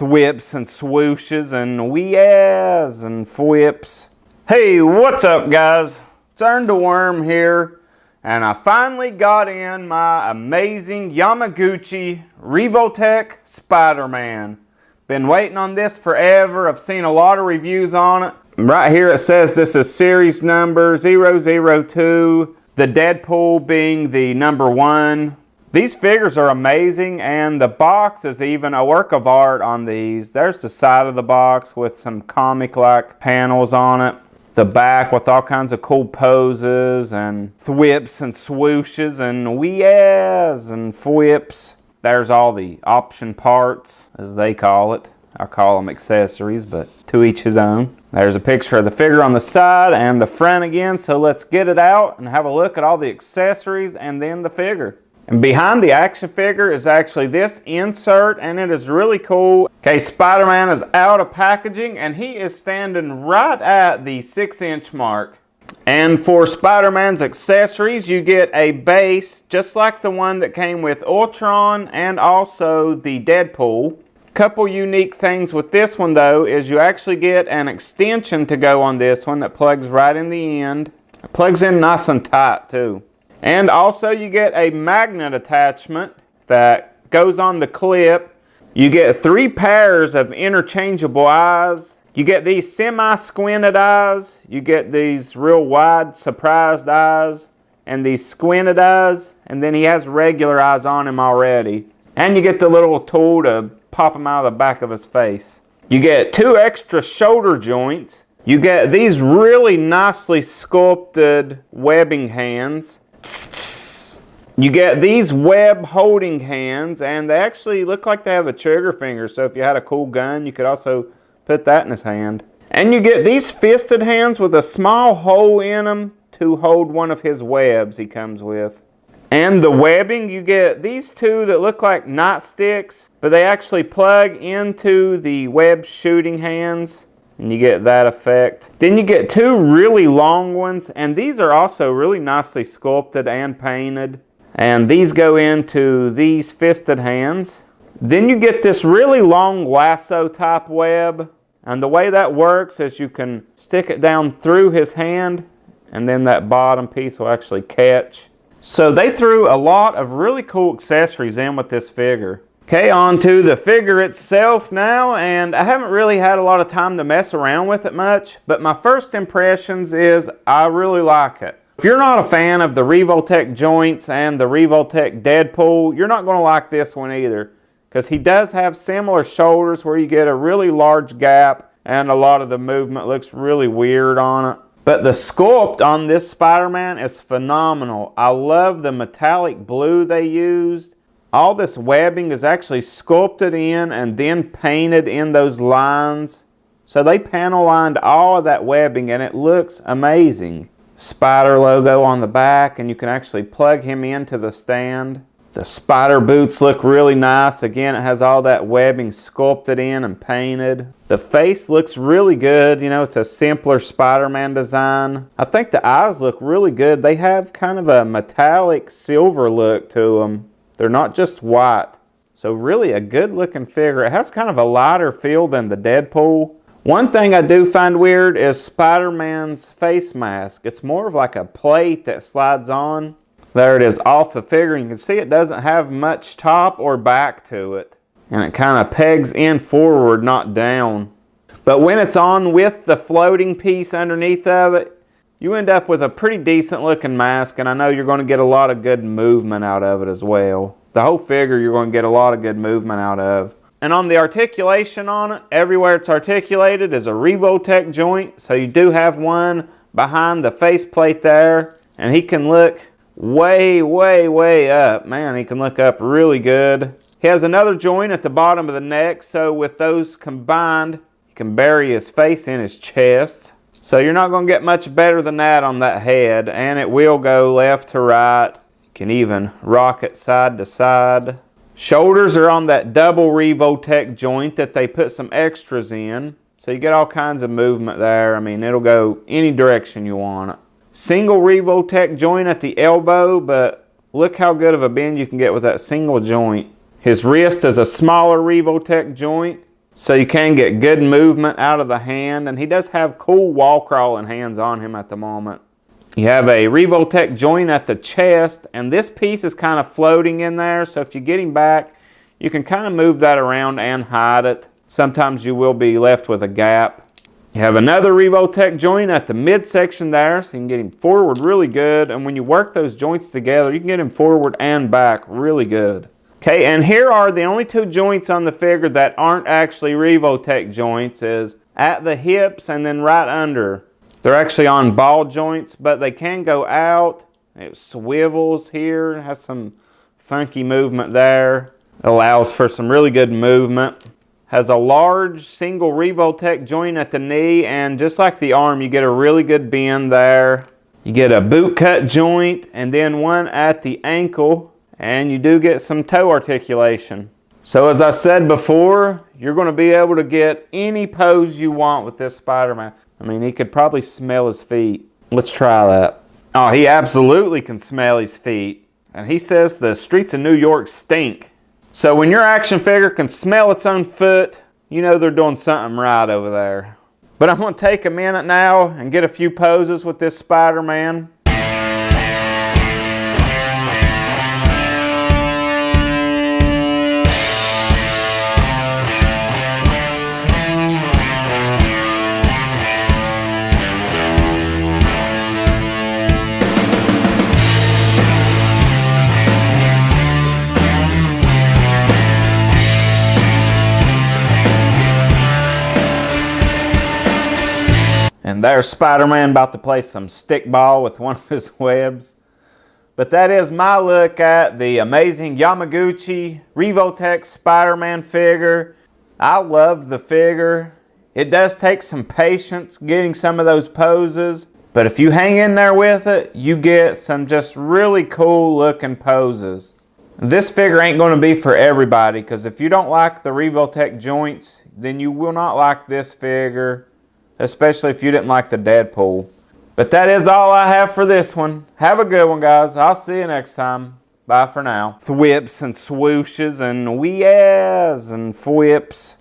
thwips and swooshes and weeahs and fwips. Hey, what's up guys? Turn to Worm here, and I finally got in my amazing Yamaguchi Revoltech Spider-Man. Been waiting on this forever. I've seen a lot of reviews on it. Right here it says this is series number 002, the Deadpool being the number 1. These figures are amazing, and the box is even a work of art on these. There's the side of the box with some comic-like panels on it. The back with all kinds of cool poses and thwips and swooshes and weeahs and fwips. There's all the option parts, as they call it. I call them accessories, but to each his own. There's a picture of the figure on the side and the front again, so let's get it out and have a look at all the accessories and then the figure. And behind the action figure is actually this insert, and it is really cool. Okay, Spider-Man is out of packaging, and he is standing right at the 6-inch mark. And for Spider-Man's accessories, you get a base, just like the one that came with Ultron and also the Deadpool. Couple unique things with this one, though, is you actually get an extension to go on this one that plugs right in the end. It plugs in nice and tight, too. And also you get a magnet attachment that goes on the clip. You get 3 pairs of interchangeable eyes. You get these semi-squinted eyes. You get these real wide surprised eyes and these squinted eyes. And then he has regular eyes on him already. And you get the little tool to pop him out of the back of his face. You get 2 extra shoulder joints. You get these really nicely sculpted webbing hands. You get these web holding hands, and they actually look like they have a trigger finger, so if you had a cool gun you could also put that in his hand. And you get these fisted hands with a small hole in them to hold one of his webs he comes with. And the webbing, you get these 2 that look like nightsticks, but they actually plug into the web shooting hands. And you get that effect. Then you get 2 really long ones, and these are also really nicely sculpted and painted. And these go into these fisted hands. Then you get this really long lasso type web, and the way that works is you can stick it down through his hand, and then that bottom piece will actually catch. So they threw a lot of really cool accessories in with this figure. Okay, on to the figure itself now, and I haven't really had a lot of time to mess around with it much, but my first impressions is I really like it. If you're not a fan of the Revoltech joints and the Revoltech Deadpool, you're not going to like this one either, because he does have similar shoulders where you get a really large gap and a lot of the movement looks really weird on it. But the sculpt on this Spider-Man is phenomenal. I love the metallic blue they used. All this webbing is actually sculpted in and then painted in those lines. So they panel lined all of that webbing and it looks amazing. Spider logo on the back, and you can actually plug him into the stand. The spider boots look really nice. Again, it has all that webbing sculpted in and painted. The face looks really good. You know, it's a simpler Spider-Man design. I think the eyes look really good. They have kind of a metallic silver look to them. They're not just white. So really a good looking figure. It has kind of a lighter feel than the Deadpool. One thing I do find weird is Spider-Man's face mask. It's more of like a plate that slides on. There it is off the figure. You can see it doesn't have much top or back to it. And it kind of pegs in forward, not down. But when it's on with the floating piece underneath of it, you end up with a pretty decent looking mask, and I know you're going to get a lot of good movement out of it as well. The whole figure you're going to get a lot of good movement out of. And on the articulation on it, everywhere it's articulated is a Revoltech joint, so you do have one behind the faceplate there, and he can look way, way, way up. Man, he can look up really good. He has another joint at the bottom of the neck, so with those combined, he can bury his face in his chest. So you're not going to get much better than that on that head, and it will go left to right. You can even rock it side to side. Shoulders are on that double Revoltech joint that they put some extras in. So you get all kinds of movement there. I mean, it'll go any direction you want it. Single Revoltech joint at the elbow, but look how good of a bend you can get with that single joint. His wrist is a smaller Revoltech joint. so you can get good movement out of the hand, and he does have cool wall crawling hands on him at the moment. You have a Revoltech joint at the chest, and this piece is kind of floating in there, so if you get him back, you can kind of move that around and hide it. Sometimes you will be left with a gap. You have another Revoltech joint at the midsection there, so you can get him forward really good, and when you work those joints together, you can get him forward and back really good. Okay, and here are the only two joints on the figure that aren't actually Revoltech joints, is at the hips and then right under. They're actually on ball joints, but they can go out. It swivels here, has some funky movement there. It allows for some really good movement. Has a large single Revoltech joint at the knee, and just like the arm, you get a really good bend there. You get a boot cut joint and then one at the ankle, and you do get some toe articulation. So as I said before, you're going to be able to get any pose you want with this Spider-Man. I mean, he could probably smell his feet. Let's try that. Oh, he absolutely can smell his feet. And he says the streets of New York stink. So when your action figure can smell its own foot, you know they're doing something right over there. But I'm going to take a minute now and get a few poses with this Spider-Man. And there's Spider-Man about to play some stickball with one of his webs. But that is my look at the amazing Yamaguchi Revoltech Spider-Man figure. I love the figure. It does take some patience getting some of those poses, but if you hang in there with it, you get some just really cool looking poses. This figure ain't going to be for everybody, because if you don't like the Revoltech joints, then you will not like this figure. Especially if you didn't like the Deadpool. But that is all I have for this one. Have a good one, guys. I'll see you next time. Bye for now. Thwips and swooshes and weeahs and fwips.